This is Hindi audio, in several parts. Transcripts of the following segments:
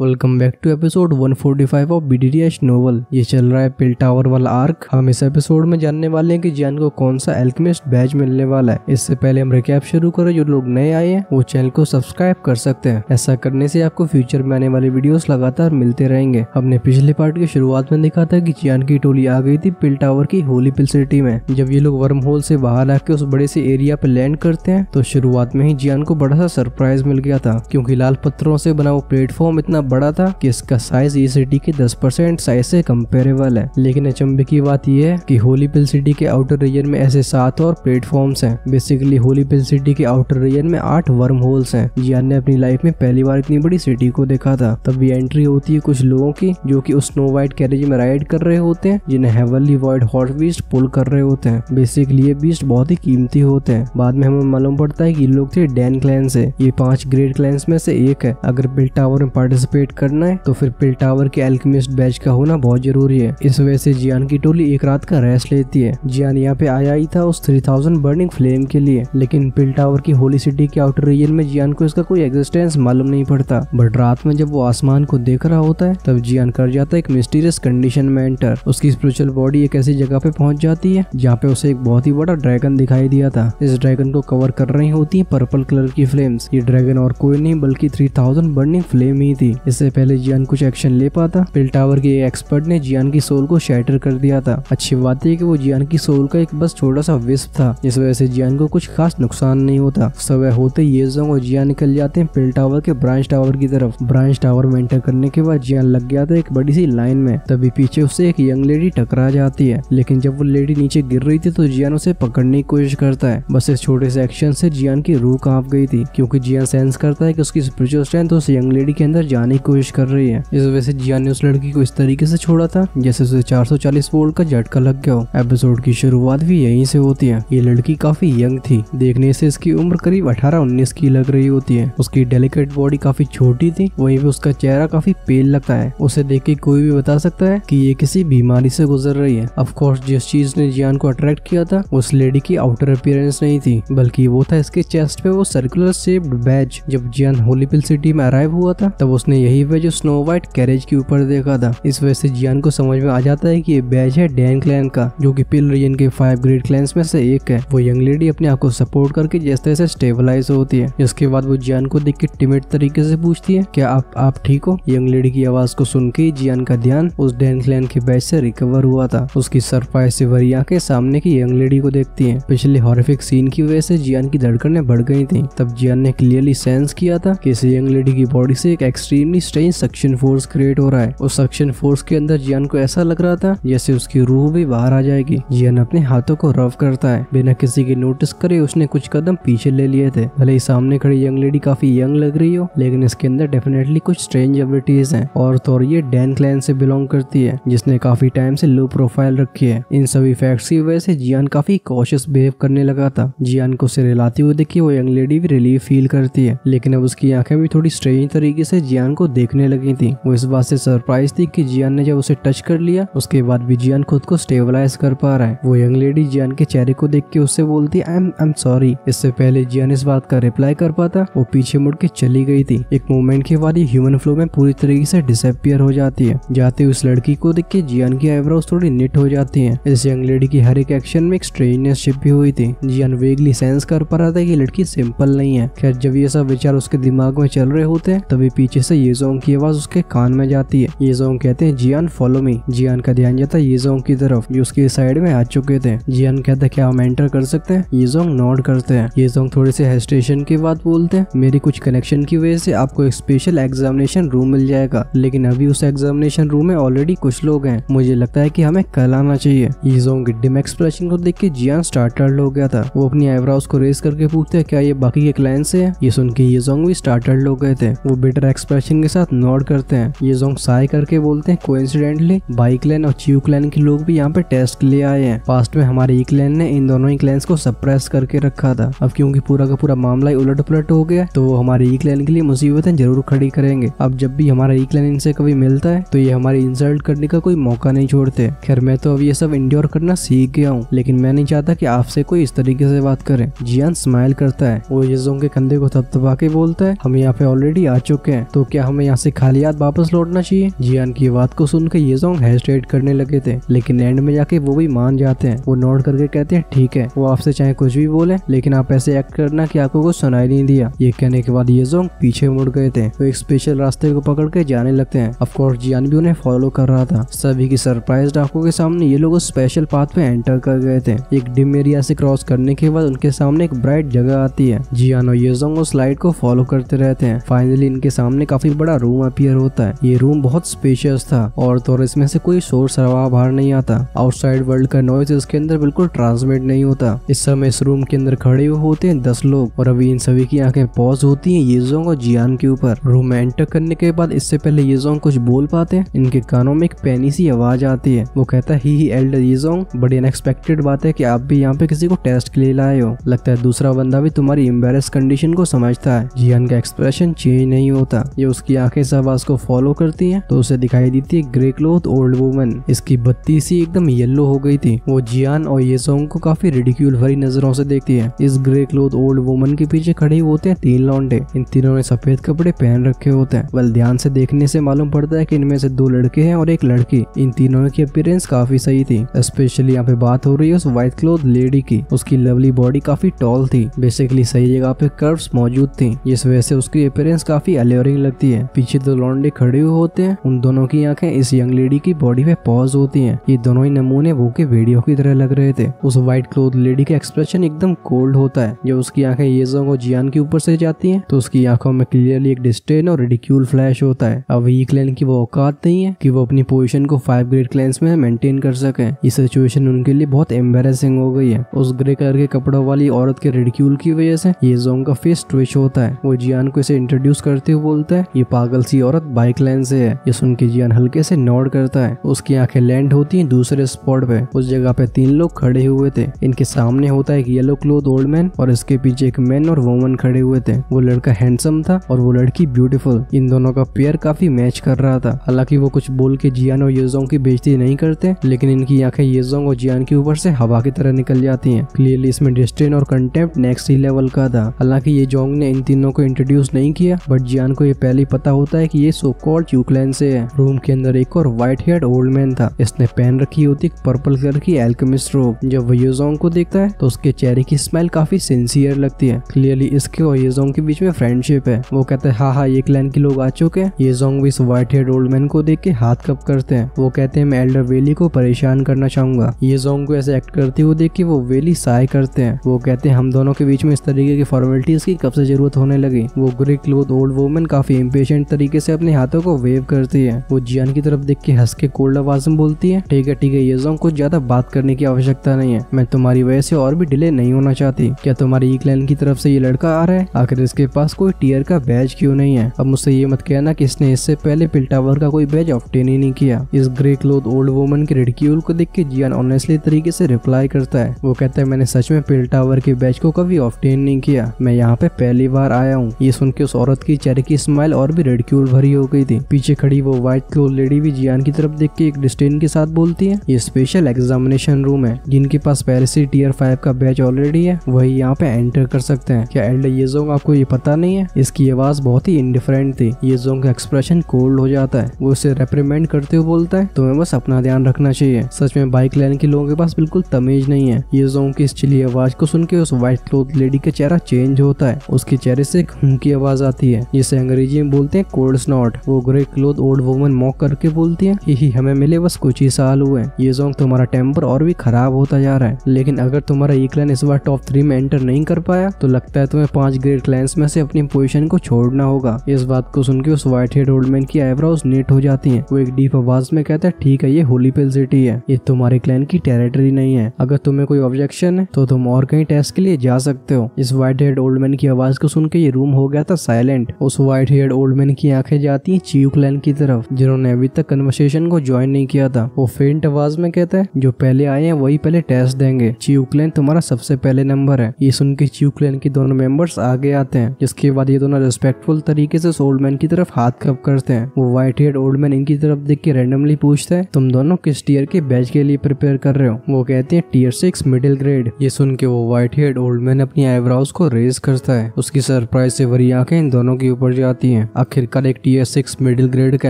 Welcome back to episode 145 of BDDH novel. ये चल रहा है पिल टावर वाला आर्क। हम इस एपिसोड में जानने वाले हैं कि जियान को कौन सा एल्केमिस्ट बैज मिलने वाला है। इससे पहले हम रिकैप शुरू करें, जो लोग नए आए हैं वो चैनल को सब्सक्राइब कर सकते हैं। ऐसा करने से आपको फ्यूचर में आने वाले वीडियोस लगातार मिलते रहेंगे। हमने पिछले पार्ट की शुरुआत में देखा था कि जियान की टोली आ गई थी पिल टावर की होली पिल सिटी में। जब ये लोग वर्म होल से बाहर आके उस बड़े से एरिया पे लैंड करते हैं तो शुरुआत में ही जियान को बड़ा सा सरप्राइज मिल गया था, क्योंकि लाल पत्थरों से बना वो प्लेटफॉर्म इतना बड़ा था कि इसका साइज ये सिटी के 10% साइज से कंपेरेबल है। लेकिन अचंभे की बात यह है कि होली पिल सिटी के आउटर रीजन में ऐसे 7 और प्लेटफॉर्म्स हैं। बेसिकली होली पिल सिटी के आउटर रीजन में 8 वर्म होल्स हैं। जियान ने अपनी लाइफ में पहली बार इतनी बड़ी सिटी को देखा था। तब भी एंट्री होती है कुछ लोगों की जो कि उस स्नो व्हाइट कैरेज में राइड कर रहे होते हैं, जिन्हें हेवनली वॉइड हॉट बीस्ट पुल कर रहे होते हैं। बेसिकली ये बीस्ट बहुत ही कीमती होते हैं। बाद में हमें मालूम पड़ता है कि ये लोग थे डैन क्लैन से। ये 5 ग्रेट क्लैंस में से एक है। अगर पिल टावर में पार्टिसिपेट करना है तो फिर पिल टावर के एल्केमिस्ट बैच का होना बहुत जरूरी है। इस वजह से जियान की टोली एक रात का रेस्ट लेती है। जियान यहाँ पे आया ही था उस 3000 बर्निंग फ्लेम के लिए, लेकिन पिल टावर की होली सिटी के आउटर रीजन में जियान को इसका कोई एग्जिस्टेंस मालूम नहीं पड़ता। बट रात में जब वो आसमान को देख रहा होता है तब जियान कर जाता है एक मिस्टीरियस कंडीशन में एंटर। उसकी स्पिरिचुअल बॉडी एक ऐसी जगह पे पहुंच जाती है जहाँ पे उसे एक बहुत ही बड़ा ड्रैगन दिखाई दिया था। इस ड्रैगन को कवर कर रही होती है पर्पल कलर की फ्लेम्स। ये ड्रैगन और कोई नहीं बल्कि 3000 बर्निंग फ्लेम ही थी। इससे पहले जियान कुछ एक्शन ले पाता, पिल टावर के एक्सपर्ट ने जियान की सोल को शैटर कर दिया था। अच्छी बात है कि वो जियान की सोल का एक बस छोटा सा विस्प था, इस वजह से जियान को कुछ खास नुकसान नहीं होता। समय होते येजोंग और जियान निकल जाते हैं पिल टावर के ब्रांच टावर की तरफ। ब्रांच टावर में एंटर करने के बाद जियान लग गया था एक बड़ी सी लाइन में। तभी पीछे उससे एक यंग लेडी टकरा जाती है, लेकिन जब वो लेडी नीचे गिर रही थी तो जियान उसे पकड़ने की कोशिश करता है। बस इस छोटे से एक्शन से जियान की रूह कांप गई थी, क्योंकि जियान सेंस करता है कि उसकी स्पिरिचुअल स्ट्रेंथ उस यंग लेडी के अंदर जाने की कोशिश कर रही है। इस वजह से जियान ने उस लड़की को इस तरीके से छोड़ा था जैसे उसे 440 वोल्ट का झटका लग गया हो। एपिसोड की शुरुआत भी यहीं से होती है। ये लड़की काफी यंग थी, देखने से इसकी उम्र करीब 18-19 की लग रही होती है। उसकी डेलिकेट बॉडी काफी छोटी थी, वहीं पे उसका चेहरा काफी पेल लगता है। उसे देख के कोई भी बता सकता है कि ये किसी बीमारी से गुजर रही है। ऑफ कोर्स जिस चीज ने जियान को अट्रैक्ट किया था उस लेडी की आउटर अपीयरेंस नहीं थी, बल्कि वो था इसके चेस्ट पे वो सर्कुलर शेप्ड बैज। जब जियान होली पिल सिटी में अराइव हुआ था तब उसने यही बैज स्नो व्हाइट कैरेज के ऊपर देखा था। इस वजह से जियान को समझ में आ जाता है कि ये बैज है डैन क्लैन का, जो कि पिल रीजन के 5 ग्रेट क्लैंस में से एक है। वो यंग लेडी अपने आप को सपोर्ट करके जिस तरह से स्टेबलाइज होती है। इसके बाद वो जियान को देख के टिमिड तरीके से पूछती है, क्या आप ठीक हो? यंग लेडी की आवाज को सुन के जियान का ध्यान उस डैन क्लैन के बैज से रिकवर हुआ था। उसकी सरप्राइज से भरी आंखें सामने की यंग लेडी को देखती है। पिछले हॉरिफिक सीन की वजह से जियान की धड़कनें बढ़ गई थी। तब जियान ने क्लियरली सेंस किया था कि इस यंग लेडी की बॉडी से एक extremely strange suction force create हो रहा है। उस सक्शन फोर्स के अंदर जियान को ऐसा लग रहा था जैसे उसकी रूह भी बाहर आ जाएगी। जियान अपने हाथों को रब करता है। बिना किसी के नोटिस करे उसने कुछ कदम पीछे ले लिए थे। भले ही सामने खड़ी यंग लेडी काफी यंग लग रही हो, लेकिन इसके अंदर डेफिनेटली कुछ स्ट्रेंज एबिलिटीज हैं। और तो और ये डैन क्लैन से बिलोंग करती है, जिसने काफी टाइम से लो प्रोफाइल रखी है। इन सभी फैक्ट्स की वजह से जियान काफी कॉशियस बिहेव करने लगा था। जियान को सिर हिलाती हुई देखी वो यंग लेडी भी रिलीफ फील करती है, लेकिन अब उसकी आंखें भी थोड़ी स्ट्रेंज तरीके से जियान को देखने लगी थी। वो इस बात से सरप्राइज थी कि जियान ने जब उसे टच कर लिया उसके बाद भी जियान खुद को स्टेबलाइज कर पा रहा है। वो यंग लेडी जियान के चेहरे को देख के उससे बोलती है आई एम सॉरी। इससे पहले जियान इस बात का रिप्लाई कर पाता वो पीछे मुड़ के चली गई थी। एक मोमेंट के बाद ये ह्यूमन फ्लो में पूरी तरीके से डिसअपियर हो जाती है। जाते उस लड़की को देख के जियान की आईब्रोज थोड़ी निट हो जाती है। इस यंग लेडी की हर एक एक्शन में एक स्ट्रेंजनेस छिपी हुई थी। जियान वेगली सेंस कर पा रहा था कि लड़की सिंपल नहीं है। खैर जब ये सब विचार उसके दिमाग में चल रहे होते हैं तभी पीछे से येजोंग की आवाज उसके कान में जाती है। येजोंग कहते हैं जियान फॉलो मी। जियान का ध्यान जाता है येजोंग की तरफ जो उसके साइड में आ चुके थे। जियान कहता है क्या हम एंटर कर सकते हैं? येजोंग नॉड करते हैं। येजोंग थोड़े से हेजिटेशन के बाद बोलते हैं मेरी कुछ कनेक्शन की वजह से आपको एक स्पेशल एग्जामिनेशन रूम मिल जाएगा, लेकिन अभी उस एग्जामिनेशन रूम में ऑलरेडी कुछ लोग हैं। मुझे लगता है कि हमें कल आना चाहिए। येजोंग की डिम एक्सप्रेशन को देख के जियान स्टार्टर्ड हो गया था। वो अपनी आईब्रोज को रेस करके पूछते हैं क्या ये बाकी के क्लाइंट से है? ये सुन के येजोंग भी स्टार्टर्ड हो गए थे। वो बिटर एक्सप्रेशन के साथ नॉड करते हैं। येजोंग साई करके बोलते हैं कोइंसिडेंटली बाई क्लैन और च्यू क्लैन के लोग भी यहाँ पे टेस्ट के लिए आए हैं। पास्ट में हमारे ई क्लैन ने इन दोनों ही क्लैंस को सप्रेस करके रखा था। अब क्योंकि पूरा का पूरा मामला ही उलट पुलट हो गया तो वो हमारे ई क्लैन के लिए मुसीबतें जरूर खड़ी करेंगे। अब जब भी हमारा ई क्लैन इनसे कभी मिलता है तो ये हमारी इंसल्ट करने का कोई मौका नहीं छोड़ते। खैर मैं तो अब ये सब इंड्योर करना सीख गया हूँ, लेकिन मैं नहीं चाहता कि आपसे कोई इस तरीके से बात करे। जियान स्माइल करता है। वो येजोंग के कंधे को थपथपा के बोलता है हम यहाँ पे ऑलरेडी आ चुके हैं, तो क्या हमें यहाँ से खाली हाथ वापस लौटना चाहिए? जियान की बात को सुनकर येजोंग हेजिटेट करने लगे थे, लेकिन एंड में जाके वो भी मान जाते हैं। वो नोट करके कहते हैं ठीक है, वो आपसे चाहे कुछ भी बोले, लेकिन आप ऐसे एक्ट करना कि आपको कुछ सुनाई नहीं दिया। ये कहने के बाद येजोंग पीछे मुड़ गए थे। वो एक स्पेशल रास्ते को पकड़ के जाने लगते हैं। ऑफ कोर्स जियान भी उन्हें फॉलो कर रहा था। सभी की सरप्राइज आंखों के सामने ये लोग उस स्पेशल पाथ पे एंटर कर गए थे। एक डिम एरिया से क्रॉस करने के बाद उनके सामने एक ब्राइट जगह आती है। जियान और येजोंग उस लाइट को फॉलो करते रहते हैं। फाइनली इनके सामने काफी बड़ा रूम अपीयर होता है। ये रूम बहुत स्पेशियस था और इसमें से कोई शोर शराबा बाहर नहीं आता। आउटसाइड वर्ल्ड का नॉइज इसके अंदर बिल्कुल ट्रांसमिट नहीं होता। इस समय इस रूम के अंदर खड़े हुए होते हैं 10 लोग और अभी इन सभी की आंखें पॉज होती हैं येजोंग और जियान के ऊपर। रूम में एंटर करने के बाद इससे पहले येजोंग कुछ बोल पाते हैं, इनके कानों में एक पैनी सी आवाज आती है। वो कहता है ही एल्डर येजोंग, बड़ी अनएक्सपेक्टेड बात है कि आप भी यहाँ पे किसी को टेस्ट के लिए लाए हो। लगता है दूसरा बंदा भी तुम्हारी एम्बेरस कंडीशन को समझता है। जियान का एक्सप्रेशन चेंज नहीं होता। ये उसकी आंखें इस आवाज को फॉलो करती हैं तो उसे दिखाई देती है ग्रे क्लोथ ओल्ड वुमन। इसकी बत्ती सी एकदम येलो हो गई थी। वो जियान और येजोंग को काफी रिडिक्यूल भरी नजरों से देखती है। इस ग्रे क्लोथ ओल्ड वुमन के पीछे खड़े होते हैं 3 लौंडे। इन तीनों ने सफेद कपड़े पहन रखे होते हैं। वेल ध्यान से देखने से मालूम पड़ता है कि इनमें से 2 लड़के हैं और एक लड़की। इन तीनों की अपीयरेंस काफी सही थी। स्पेशली यहाँ पे बात हो रही है उस व्हाइट क्लोथ लेडी की। उसकी लवली बॉडी काफी टॉल थी। बेसिकली सही जगह पे कर्व्स मौजूद थी, जिस वजह से उसकी अपीयरेंस काफी अलेयरिंग लगती है। पीछे 2 लौंडे खड़े हुए होते हैं। उन दोनों की आंखें इस यंग लेडी की बॉडी पे पॉज होती हैं। ये दोनों ही नमूने वो के वीडियो की तरह लग रहे थे। उस व्हाइट क्लोथ लेडी का एक्सप्रेशन एकदम कोल्ड होता है। जब उसकी आंखें येजोंग और जियान के ऊपर से जाती हैं तो उसकी आंखों में क्लियरली एक डिस्डेन और रिडिक्यूल फ्लैश होता है। अब ये क्लैन की वो औकात नहीं है कि वो अपनी पोजीशन को 5 ग्रेड क्लैंस में मेंटेन कर सके। ये सिचुएशन उनके लिए बहुत एम्बेरसिंग हो गई है। उस ग्रे कलर के कपड़ों वाली औरत के रिडिक्यूल की वजह से येजोंग का फेस ट्विच होता है। वो जियान को इसे इंट्रोड्यूस करते हुए बोलता है ये पागल सी औरत बाइक क्लैन से है। ये सुन के जियान हल्के से नॉड करता है। उसकी आंखें लैंड होती हैं दूसरे स्पॉट पे। उस जगह पे 3 लोग खड़े हुए थे। इनके सामने होता है एक येलो क्लोथ ओल्ड मैन और इसके पीछे एक मैन और वुमन खड़े हुए थे। वो लड़का हैंडसम था और वो लड़की ब्यूटीफुल। इन दोनों का पेयर काफी मैच कर रहा था। हालांकि वो कुछ बोल के जियान और येजोंग की बेइज्जती नहीं करते, लेकिन इनकी आंखें येजोंग और जियान के ऊपर से हवा की तरह निकल जाती हैं। क्लियरली इसमें डिस्डेन और कंटेम्प्ट नेक्स्ट ही लेवल का था। हालांकि येजोंग ने इन तीनों को इंट्रोड्यूस नहीं किया, बट जियान को ये पहले पता होता है कि ये सो कॉल्ड यूक्लैन से है। रूम के अंदर एक और व्हाइट हेयर्ड ओल्ड मैन था। इसने पहन रखी होती पर्पल कलर की एल्केमिस्ट रोब। जब वो येजोंग को देखता है तो उसके चेहरे की स्माइल काफी सिंसियर लगती है। क्लियरली इसके और येजोंग के बीच में फ्रेंडशिप है। वो कहता है हाँ ये क्लैन के लोग आ चुके हैं। येजोंग भी इस व्हाइट हेयर्ड ओल्ड मैन को देख के हाथ कप करते हैं। वो कहते हैं मैं एल्डर वेली को परेशान करना चाहूंगा। येजोंग को ऐसे एक्ट करते हुए देख के वो वेली साय करते हैं। वो कहते हैं हम दोनों के बीच में इस तरीके की फॉर्मेलिटीज की कब से जरूरत होने लगी। वो ग्रे क्लोथ ओल्ड वुमन काफी इम्पेशेंट तरीके से अपने हाथों को वेव करती है। वो जियान की तरफ देख के हंस के कोल्ड आवाज में बोलती है ठीक है येजोंग, कुछ ज्यादा बात करने की आवश्यकता नहीं है। मैं तुम्हारी वजह से और भी डिले नहीं होना चाहती। क्या तुम्हारी क्लैन की तरफ से ये लड़का आ रहा है? आखिर इसके पास कोई टीयर का बैज क्यों नहीं है? अब मुझसे ये मत कहना कि इसने इससे पहले पिल टावर का कोई बैज ऑब्टेन ही नहीं किया। इस ग्रे क्लोथ ओल्ड वुमन के रिडिक्यूल को देख के जियान ऑनेस्टली तरीके से रिप्लाई करता है। वो कहता है मैंने सच में पिल टावर के बैज को कभी ऑब्टेन नहीं किया। मैं यहाँ पे पहली बार आया हूँ। ये सुन के उस औरत की चेहरे की स्माइल और भी रिडिक्यूल भरी हो गई थी। पीछे खड़ी वो व्हाइट क्लोथ लेडी भी जियान की तरफ देख के एक डिस्डेन के साथ बोलती है ये स्पेशल एग्जामिनेशन रूम है। जिनके पास पहले से टीयर 5 का बैच ऑलरेडी है वही यहाँ पे एंटर कर सकते हैं। क्या एल्डर येजोंग आपको ये पता नहीं है? इसकी आवाज बहुत ही इंडिफरेंट थी। येजोंग का एक्सप्रेशन कोल्ड हो जाता है। वो उसे रेप्रिमेंड करते हुए बोलता है तुम्हें बस अपना ध्यान रखना चाहिए। सच में बाइक क्लैन के लोगों के पास बिल्कुल तमीज नहीं है। येजोंग की इस चिली आवाज को सुन के उस व्हाइट क्लोथ लेडी का चेहरा चेंज होता है। उसके चेहरे से एक हुम की आवाज आती है जिसे अंग्रेजी में बोलते हैं कोल्ड स्नॉट। वो grey cloth old woman mock करके बोलती है ही हमें मिले बस कुछ ही साल हुए। येजोंग तुम्हारा टेम्पर और भी खराब होता जा रहा है, लेकिन अगर तुम्हारा ये क्लैन इस बार टॉप 3 में एंटर नहीं कर पाया तो लगता है तुम्हें 5 ग्रेट क्लैंस में से अपनी पोजीशन को छोड़ना होगा। इस बात को सुन के उस व्हाइट हेड ओल्ड मैन की आईब्रोज नीट हो जाती हैं। वो एक डीप आवाज में कहता है ठीक है ये होली पिल सिटी है, ये तुम्हारे क्लैन की टेरिटरी नहीं है। अगर तुम्हें कोई ऑब्जेक्शन है तो तुम और कहीं टेस्ट के लिए जा सकते हो। इस व्हाइट हेड ओल्ड मैन की आवाज को सुन के ये रूम हो गया था साइलेंट। उस व्हाइट हेड ओल्ड मैन की आंखें जाती हैं चियू क्लैन की तरफ जिन्होंने अभी तक कन्वर्सेशन को ज्वाइन नहीं किया था। वो फेंट आवाज में कहता है जो पहले आए हैं वही पहले टेस्ट देंगे। चियू क्लैन तुम्हारा सबसे पहले नंबर है। ये सुन के चियू क्लैन के दोनों मेंबर्स आगे आते हैं, जिसके बाद ये दोनों रिस्पेक्टफुल तरीके से ओल्ड मैन की तरफ हाथ कप करते हैं। वो व्हाइट हेड ओल्ड मैन इनकी तरफ देख के रैंडमली पूछता है तुम दोनों किस टीयर के बैच के लिए प्रिपेयर कर रहे हो? वो कहते हैं टीयर 6 मिडिल ग्रेड। ये सुन के वो व्हाइट हेड ओल्ड मैन अपनी आईब्रोज को रेज करता है। उसकी सरप्राइज से भरी आंखें इन दोनों के ऊपर जाती हैं। आखिरकार एक TS6 मिडिल ग्रेड का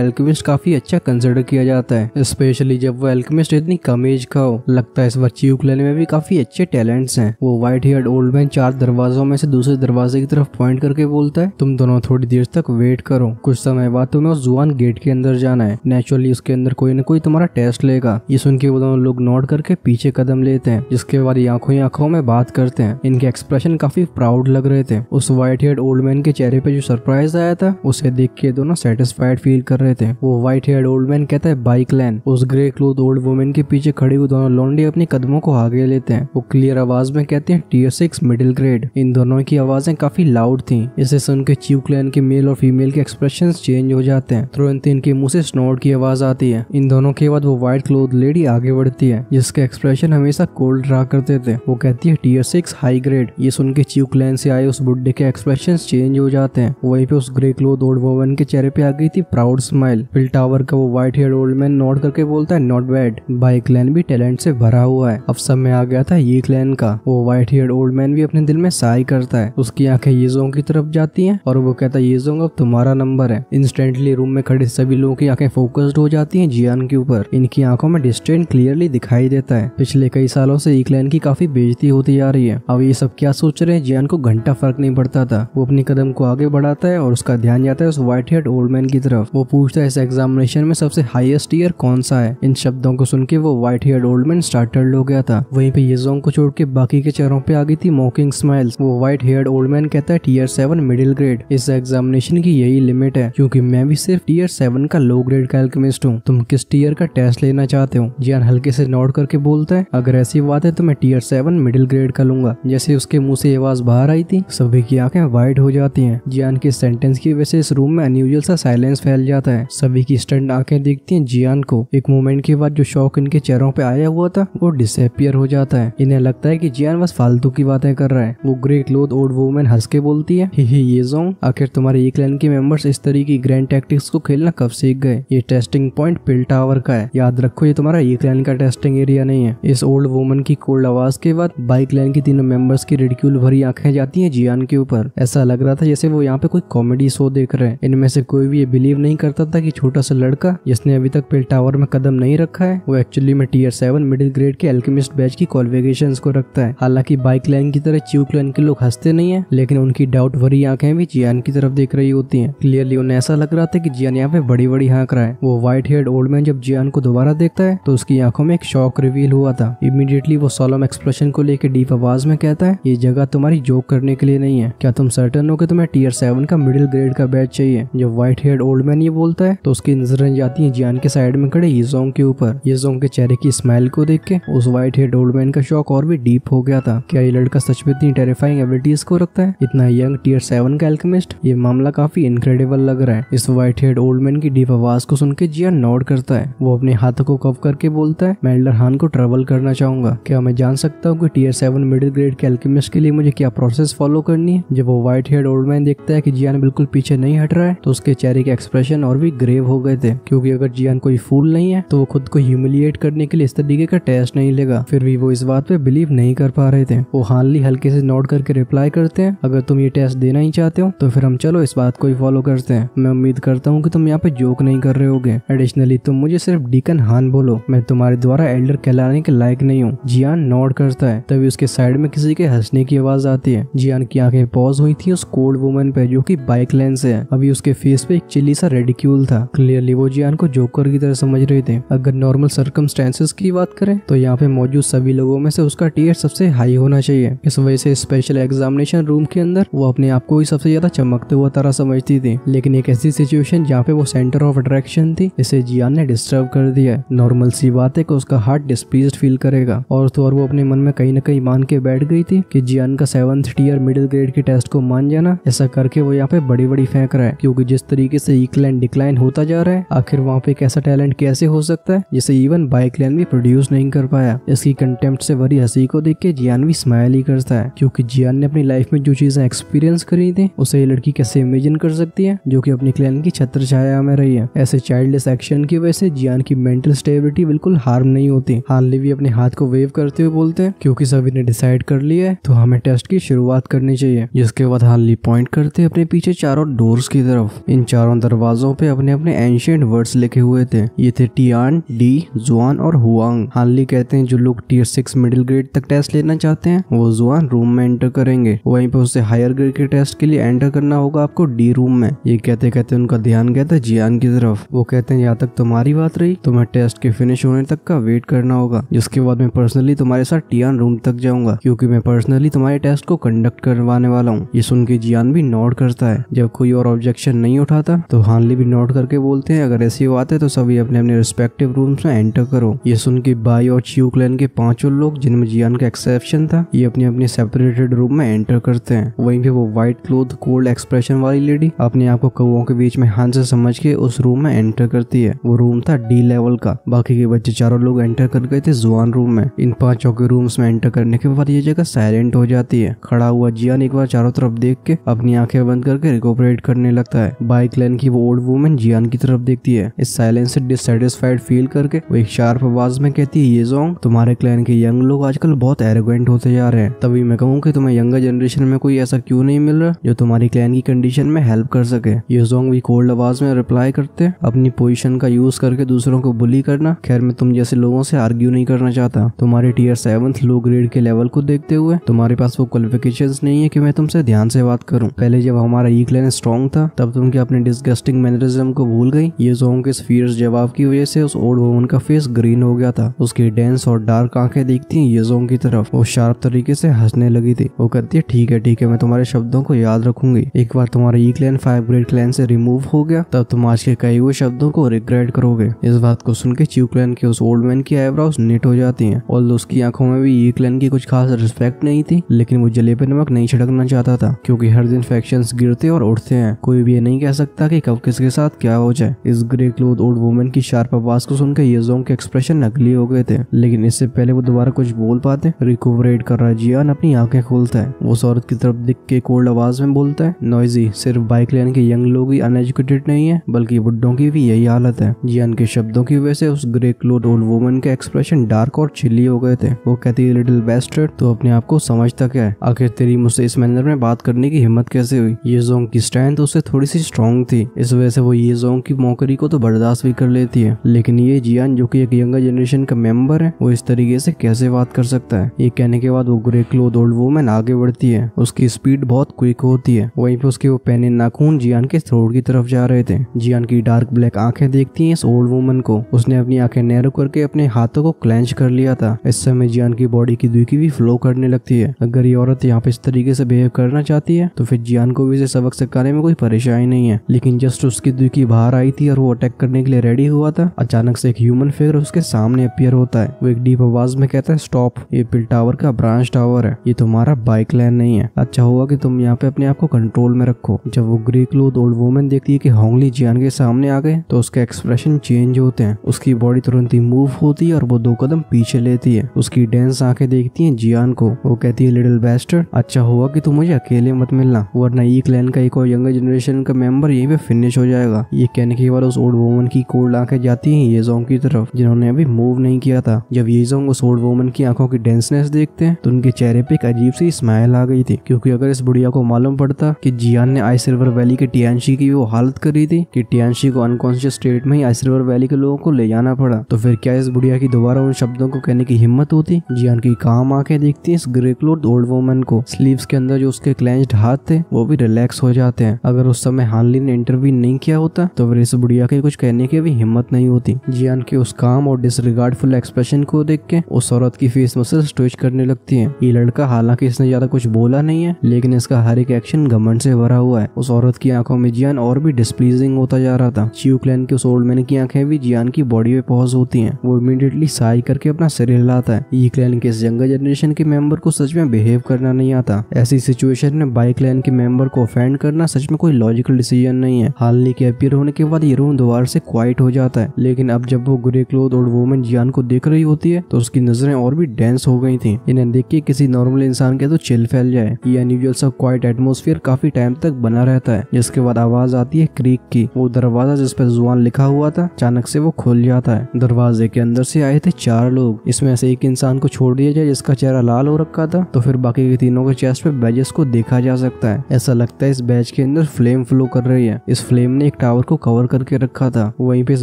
एल्केमिस्ट काफी अच्छा कंसिडर किया जाता है, स्पेशली जब वो एल्केमिस्ट इतनी कम एज का हो। लगता है इस बार चीव क्लैन में भी काफी अच्छे टैलेंट्स हैं। वो व्हाइट हेयर्ड ओल्ड मैन 4 दरवाजों में से दूसरे दरवाजे की तरफ पॉइंट करके बोलता है, तुम दोनों थोड़ी देर तक वेट करो, कुछ समय बाद तुम्हें उस जुआन गेट के अंदर जाना है। नेचुरली उसके अंदर कोई न कोई तुम्हारा टेस्ट लेगा। ये सुन के वो दोनों लोग नोट करके पीछे कदम लेते हैं, जिसके बाद आंखों ही आंखों में बात करते हैं। इनके एक्सप्रेशन काफी प्राउड लग रहे थे। उस व्हाइट हेयर्ड ओल्ड मैन के चेहरे पे जो सरप्राइज आया था उसे देख के दोनों सेटिस्फाइड फील कर रहे थे। वो व्हाइट हेयर्ड ओल्ड मैन कहता है बाई क्लैन। उस ग्रे क्लोथ ओल्ड वुमेन के पीछे खड़ी हुई दोनों लौंडे अपनी कदमों को आगे लेते हैं। वो क्लियर आवाज में कहते हैं TS6 मिडिल ग्रेड। इन दोनों की आवाजें काफी लाउड थी। इसे सुन के चीव क्लैन के मेल और फीमेल के एक्सप्रेशंस चेंज हो जाते हैं। तुरंत इनके मुंह से स्नोर्ट की आवाज आती है। इन दोनों के बाद वो व्हाइट क्लोथ लेडी आगे बढ़ती है, जिसके एक्सप्रेशन हमेशा कोल्ड रहा करते थे। वो कहती है TS6 हाई ग्रेड। ये सुन के चीव क्लैन से आए उस बुड्ढे के एक्सप्रेशंस चेंज हो जाते हैं। वहीं पे उस ग्रे क्लोथ ओल्ड वुमन के चेहरे पे आ गई थी प्राउड स्माइल। पिल टावर का वो white heard old man note करके बोलता है नॉट बैड। बाई क्लैन भी टैलेंट से भरा हुआ है। अब समय आ गया था ये क्लैन का। वो व्हाइट हेयर्ड ओल्ड मैन भी अपने दिल में साई करता है। उसकी आंखें येजोंग की तरफ जाती हैं और वो कहता है येजोंग अब तुम्हारा नंबर है। इंस्टेंटली रूम में खड़े सभी लोगों की आंखें फोकस्ड हो जाती हैं जियान के ऊपर। इनकी आंखों में डिस्टेंट क्लियरली दिखाई देता है। पिछले कई सालों से ई क्लैन की काफी बेइज्जती होती जा रही है। अब ये सब क्या सोच रहे हैं जियान को घंटा फर्क नहीं पड़ता था। वो अपनी कदम को आगे बढ़ाता है और उसका ध्यान जाता है उस व्हाइट हेयर्ड ओल्ड मैन की तरफ। वो पूछता है इस एग्जामिनेशन में सबसे हाईएस्ट ईयर कौन सा है। इन शब्दों को सुन के वो white heard old man startled हो गया था। वहीं पे येजोंग को छोड़ के बाकी के चेहरों पे आ गई थी मॉकिंग स्माइल्स। वो व्हाइट हेयर्ड ओल्ड मैन कहता है Tier 7 मिडिल ग्रेड। इस एग्जामिनेशन की यही लिमिट है, क्योंकि मैं भी सिर्फ Tier 7 का लो ग्रेड का एल्केमिस्ट हूँ। तुम किस टीयर का टेस्ट लेना चाहते हो? जियान हल्के से नोट करके बोलता है अगर ऐसी बात है तो मैं Tier 7 मिडिल ग्रेड का लूंगा। जैसे उसके मुंह से आवाज बाहर आई थी सभी की आंखें वाइड हो जाती हैं। जियान के सेंटेंस की वजह से इस रूम में अनयूजुअल सा साइलेंस फैल जाता है। सभी की स्टंट आंखें देखती हैं जियान को। एक मोमेंट के बाद जो शौक इनके चेहरों पे आया हुआ था वो डिसअपियर हो जाता है। इन्हें लगता है कि जियान बस फालतू की बातें कर रहा है। वो ग्रे क्लोथ ओल्ड वुमन हंस के बोलती है ही येजोंग, आखिर तुम्हारे ई क्लैन के मेंबर्स इस तरह की ग्रैंड टैक्टिक्स को खेलना कब सीख गए? ये टेस्टिंग पॉइंट पिल टावर का है, याद रखो ये तुम्हारा ई क्लैन का टेस्टिंग एरिया नहीं है। इस ओल्ड वुमन की कोल्ड आवाज के बाद बाई क्लैन की तीनों मेंबर्स की रिडिक्यूल भरी आंखें जाती हैं जियान के ऊपर। ऐसा लग रहा था जैसे वो यहाँ पे कोई कॉमेडी शो देख रहे हैं। इनमें से कोई भी ये बिलीव नहीं करता था कि छोटा सा लड़का जिसने अभी तक पिल टावर में कदम नहीं रखा है वो एक्चुअली में Tier 7 मिडिल ग्रेड के एल्केमिस्ट बैच की क्वालिफिकेशंस को रखता है। हालांकि बाई क्लैन की तरह चीव क्लैन के लोग हंसते नहीं है, लेकिन उनकी डाउट भरी आंखें भी जियान की तरफ देख रही होती हैं। क्लियरली उन्हें ऐसा लग रहा था कि जियान यहाँ पे बड़ी बड़ी हाँक रहा है। वो व्हाइट हेयर्ड ओल्ड मैन जब जियान को दोबारा देखता है तो उसकी आंखों में एक शॉक रिवील हुआ था। इमीडिएटली वो सोलम एक्सप्रेशन को लेकर डीप आवाज में कहता है ये जगह तुम्हारी जोक करने के लिए नहीं है। क्या तुम सर्टन हो कि तुम्हें Tier 7 का मिडिल ग्रेड का बैच चाहिए? जब व्हाइट हेयर्ड ओल्ड मैन ये बोलता है तो उसकी नजरें जाती हैं जियान के साइड में खड़े येजोंग के ऊपर। येजोंग के चेहरे की स्माइल को देख के उस व्हाइट हेयर्ड ओल्ड मैन का शॉक और भी डीप हो गया था। क्या ये लड़का सच में इतनी टेरिफाइंग एबिलिटीज को रखता है? इतना यंग Tier 7 का एल्केमिस्ट? ये मामला काफी इनक्रेडिबल लग रहा है। इस व्हाइट हेयर्ड ओल्ड मैन की डीप आवाज को सुन के जियान नोट करता है। वो अपने हाथों को कव करके बोलता है मैं एल्डर हान को ट्रेवल करना चाहूंगा। क्या मैं जान सकता हूँ कि Tier 7 मिडिल ग्रेड के एल्केमिस्ट के लिए मुझे क्या प्रोसेस फॉलो करनी है? जब वो व्हाइट हेयर्ड ओल्ड मैन देखता है कि जियान बिल्कुल पीछे नहीं हट रहा है तो उसके चेहरे के एक्सप्रेशन और भी ग्रेव हो गए थे, क्योंकि अगर जियान कोई फूल नहीं है तो वो खुद को ह्यूमिलिएट करने के लिए इस तरीके का टेस्ट नहीं लेगा। फिर भी वो इस बात पे बिलीव नहीं कर पा रहे थे। वो हानली हल्के से नोट करके रिप्लाई करते हैं अगर तुम ये टेस्ट देना ही चाहते हो तो फिर हम चलो इस बात को ही फॉलो करते हैं। मैं उम्मीद करता हूँ कि तुम यहाँ पे जोक नहीं कर रहे होगे। एडिशनली तुम मुझे सिर्फ डीकन हान बोलो, मैं तुम्हारे द्वारा एल्डर कहलाने के लायक नहीं हूँ। जियान नोट करता है। तभी उसके साइड में किसी के हंसने की आवाज आती है। जियान की आंखें पॉज हुई थी उस कोल्ड वुमन पे जो कि बाई क्लैन से है। अभी उसके फेस पे एक चिली सा रेडिक्यूल था। क्लियरली वो जियान को जोकर की तरह समझ रहे थे। अगर नॉर्मल सर्कमस्टेंसेस की बात करें तो यहाँ पे मौजूद सभी लोगों में से उसका टीयर सबसे हाई होना चाहिए। इस वजह से स्पेशल एग्जामिनेशन रूम के अंदर वो अपने आप को ही सबसे ज्यादा चमकते हुआ तरह समझती थी। लेकिन एक ऐसी सिचुएशन जहाँ पे वो सेंटर ऑफ अट्रैक्शन थी इसे जियान ने डिस्टर्ब कर दिया। नॉर्मल सी बात है कि उसका हार्ट डिस्प्लीज्ड फील करेगा और तो और वो अपने मन में कहीं न कहीं मान के बैठ गई थी कि जियान का 7th टीयर मिडिल ग्रेड के टेस्ट को मान जाना। ऐसा करके वो यहाँ पे बड़ी बड़ी फेंक रहा है, क्योंकि जिस तरीके से ई क्लैन डिक्लाइन होता जा रहा है आखिर वहाँ पे एक ऐसा टैलेंट कैसे हो सकता है जिसे इवन बाई क्लैन भी प्रोड्यूस नहीं कर पाया। इसकी कंटेम्प्ट से भरी हंसी को देख के जियान भी स्माइल ही करता है, क्योंकि जियान ने अपनी लाइफ में जो चीजें एक्सपीरियंस करी थी उसे ये लड़की कैसे इमेजिन कर सकती है जो कि अपनी क्लैन की छत्र छाया में रही है। ऐसे चाइल्डलेस एक्शन की वजह से जियान की मेंटल स्टेबिलिटी बिल्कुल हार्म नहीं होती। हानली भी अपने हाथ को वेव करते हुए बोलते हैं क्योंकि सभी ने डिसाइड कर लिया है तो हमें टेस्ट की शुरुआत करनी चाहिए। जिसके बाद हानली पॉइंट करते अपने पीछे चारों डोर डोर्स की तरफ। इन चारों दरवाजों पे अपने अपने एंशिएंट वर्ड्स लिखे हुए थे। ये थे टियान, डी, जुआन और हुआंग। हानली कहते हैं जो लोग टियर 6 मिडिल ग्रेड तक टेस्ट लेना चाहते हैं वो जुआन रूम में एंटर करेंगे, वहीं पे उससे हायर ग्रेड के टेस्ट के लिए एंटर करना होगा आपको डी रूम में। ये कहते कहते उनका ध्यान गया था जियान की तरफ। वो कहते हैं यहाँ तक तुम्हारी बात रही तुम्हें टेस्ट के फिनिश होने तक का वेट करना होगा, जिसके बाद मैं पर्सनली तुम्हारे साथ टियान रूम तक जाऊंगा क्योंकि मैं पर्सनली तुम्हारे टेस्ट को कंडक्ट करवाने वाला हूँ। ये सुन के जियान भी नोट करता है। जब कोई और ऑब्जेक्शन नहीं उठाता तो हानली भी नोट करके बोलते हैं अगर ऐसी बात है तो सभी अपने अपने रिस्पेक्टिव रूम्स में एंटर करो। ये सुन के बाई और चियू क्लैन के पांचों लोग जिनमें जियान का एक्सेप्शन था ये अपनी अपनी सेपरेटेड रूम में एंटर करते हैं। वहीं पे वो व्हाइट क्लोथ कोल्ड एक्सप्रेशन वाली लेडी अपने आप को कौओं के बीच में हंस समझ के उस रूम में एंटर करती है। वो रूम था डी लेवल का। बाकी के बच्चे चारों लोग एंटर कर गए थे जुआन रूम में। इन पांचों के रूम्स में एंटर करने के बाद ये जगह साइलेंट हो जाती है। खड़ा हुआ जियान एक बार चारों तरफ देख के अपनी आंखें बंद करके रिकोपरेट करने लगता है। बाई क्लैन की वो ओल्ड वुमन जियान की तरफ देखती है। इस साइलेंस से डिससैटिस्फाइड फील करके वो एक शार्प आवाज में कहती है ये जोंग तुम्हारे क्लैन के यंग लोग आजकल बहुत एरोगेंट होते जा रहे हैं। तभी मैं कहूँ कि तुम्हें यंगर जनरेशन में कोई ऐसा क्यों नहीं मिल रहा जो तुम्हारी क्लैन की कंडीशन में हेल्प कर सके। ये जोंग भी कोल्ड आवाज में रिप्लाई करते अपनी पोजीशन का यूज करके दूसरों को बुली करना। खैर मैं तुम जैसे लोगों से आर्ग्यू नहीं करना चाहता। तुम्हारे टियर 7 लो ग्रेड के लेवल को देखते हुए तुम्हारे पास वो क्वालिफिकेशंस नहीं है कि मैं तुमसे ध्यान से बात करूं। पहले जब हमारा ई क्लैन स्ट्रॉन्ग था तब तुम क्या अपने डिस्गस्टिंग मैनरिज्म को भूल गई। ये जोंग के फियर्स जवाब की वजह से उस ओल्ड वुमन का फेस ग्रीन हो गया था। उसकी डेंस और डार्क आंखें देखती हैं ये जोंग की तरफ। वो शार्प तरीके से हंसने लगी थी। वो कहती है ठीक है मैं तुम्हारे शब्दों को याद रखूंगी। एक बार तुम्हारा ई क्लैन 5 ग्रेड क्लैन से रिमूव हो गया तब तुम आज के कई हुए शब्दों को रिग्रेट करोगे। इस बात को सुन के चियू क्लैन के उस ओल्ड मैन की आईब्रोज नीट हो जाती हैं। और उसकी आंखों में भी ई क्लैन की कुछ खास रिस्पेक्ट नहीं थी, लेकिन वो जले पे नमक नहीं छिड़कना चाहता था क्योंकि हर दिन फैक्शंस गिरते और उठते हैं। कोई भी ये नहीं कह सकता कि कब किसके साथ क्या हो जाए। इस ग्रे क्लोथ ओल्ड वुमन की शार्प आवाज को सुनकर ये जोंग के एक्सप्रेशन नकली हो गए थे, लेकिन इससे पहले वो दोबारा कुछ बोल पाते रिकवरेट कर रहा जियान अपनी आंखें खोलता है। वो उस औरत की तरफ दिख के कोल्ड आवाज में बोलता है नॉइजी सिर्फ बाई क्लैन के यंग लोग ही अनएजुकेटेड नहीं है बल्कि बुड्ढों की भी यही हालत है। जियान के शब्दों की वजह से उस ग्रे क्लोथ ओल्ड वुमन के एक्सप्रेशन डार्क और चिल्ली हो गए थे। वो कहती है लिटिल बेस्टर्ड तो अपने आप को समझता क्या है, आखिर तेरी मुझसे इस मैनर में बात करने की हिम्मत कैसे हुई। ये जोंग की स्ट्रेंथ उससे थोड़ी सी स्ट्रॉन्ग थी, इस वजह से वो ये जोंग की मौकरी को तो बर्दाश्त भी कर लेती है, लेकिन ये जियान जो कि एक यंगर जनरेशन का मेंबर है वो इस तरीके से कैसे बात कर सकता है। ये कहने के बाद वो ग्रे क्लोथ ओल्ड वुमन आगे बढ़ती है। उसकी स्पीड बहुत क्विक होती है। वहीं पे उसके वो पहने नाखून जियान के थ्रोट की तरफ जा रहे थे। जियान की डार्क ब्लैक आंखें देखती हैं इस ओल्ड वुमन को। उसने अपनी आंखें नैरो करके अपने हाथों को क्लेंच कर लिया था। इस समय जियान की बॉडी की दुखी भी फ्लो करने लगती है। अगर ये औरत यहाँ पे इस तरीके से बिहेव करना चाहती है तो फिर जियान को भी इसे सबक सिखाने में कोई परेशानी नहीं है। लेकिन जस्ट उसकी दुखी बाहर आई थी और वो अटैक करने के लिए रेडी हुआ था, अचानक से एक ह्यूमन फिगर उसके सामने अपीयर होता है। वो एक डीप आवाज में कहता है स्टॉप, ये पिल टावर का ब्रांच टावर है, ये तुम्हारा बाई क्लैन नहीं है। अच्छा होगा कि तुम यहाँ पे अपने आप को कंट्रोल में रखो। जब वो ग्रे क्लोथ ओल्ड वुमन देखती है कि होंगली जियान के सामने आ गए तो उसके एक्सप्रेशन चेंज होते हैं। उसकी बॉडी तुरंत ही मूव होती है और वो 2 कदम पीछे लेती है। उसकी डेंस आंखें देखती हैं जियान को। वो कहती है लिटिल बेस्टर्ड अच्छा होगा कि तुम मुझे अकेले मत मिलना वरना ई क्लैन का एक और यंगर जनरेशन का मेंबर यहीं पे फिनिश हो जाएगा। ये कहने के बाद उस ओल्ड वुमन की कोल्ड आंखें जाती हैं ये जोंग की तरफ जिन्होंने अभी मूव नहीं किया था। जब ये जोंग उस ओल्ड वुमन की आंखों की डेंसनेस देखते हैं तो उनके चेहरे पे एक अजीब सी स्माइल आ गई थी, क्योंकि अगर इस बुढ़िया को मालूम पड़ता कि जियान ने आइस रिवर वैली के टियानशी की वो हालत करी थी कि टियानशी को अनकॉन्शियस स्टेट में ही आइस रिवर वैली के लोगों को ले जाना पड़ा, तो फिर क्या इस बुढ़िया की दोबारा उन शब्दों को कहने की हिम्मत होती। जियान की काम आंखें देखती हैं इस ग्रे क्लोथ ओल्ड वुमन को। स्लीव्स के अंदर जो उसके क्लेंच्ड हाथ थे वो भी रिलैक्स हो जाते हैं। अगर उस समय हानली ने इंटरव्यू नहीं किया होता तो फिर इस बुढ़िया के कुछ कहने की भी हिम्मत नहीं होती। जियान के उस काम और डिसरिगार्डफुल एक्सप्रेशन को देख के उस औरत की फेस मसल्स ट्विच करने लगती हैं। ये लड़का हालांकि इसने ज्यादा कुछ बोला नहीं है लेकिन इसका हर एक एक्शन घमंड से भरा हुआ है। उस औरत की आंखों में जियान और भी डिस्प्लीजिंग होता जा रहा था। चियू क्लैन के उस ओल्ड मैन की आंखें भी जियान की बॉडी पे पॉज होती हैं। वो इमीडिएटली साई करके अपना सिर हिलाता है। ई क्लैन के इस यंगर जनरेशन के मेंबर को सच में बिहेव करना नहीं आता। ऐसी सिचुएशन में बाई क्लैन के मेंबर को ऑफेंड करना सच में कोई लॉजिकल डिसीजन नहीं है। हानली के अपीयर होने के बाद ये रूम दोबारा से क्वाइट हो जाता है, लेकिन अब जब वो ग्रे क्लोथ ओल्ड वुमन जियान को देख रही होती है तो उसकी नजरें और भी डेंस हो गई थी। इन्हें देख के किसी नॉर्मल इंसान के तो चिल फैल जाए। ये अनयूजुअल सा क्वाइट एटमॉस्फेयर काफी टाइम तक बना रहता है, जिसके बाद आवाज आती है क्रीक की। वो दरवाजा जिस पर जुआन लिखा हुआ था अचानक से वो खुल जाता है। दरवाजे के अंदर से आए थे 4 लोग। इसमें से एक इंसान को छोड़ दिया जाए जिसका चेहरा लाल हो रखा था तो फिर बाकी के तीनों के चेस्ट पे बैजेस को देखा जा सकता है। ऐसा लगता है इस बैज के अंदर अंदर फ्लेम फ्लो कर रही है। इस फ्लेम ने एक टावर को कवर करके रखा था। वहीं पे इस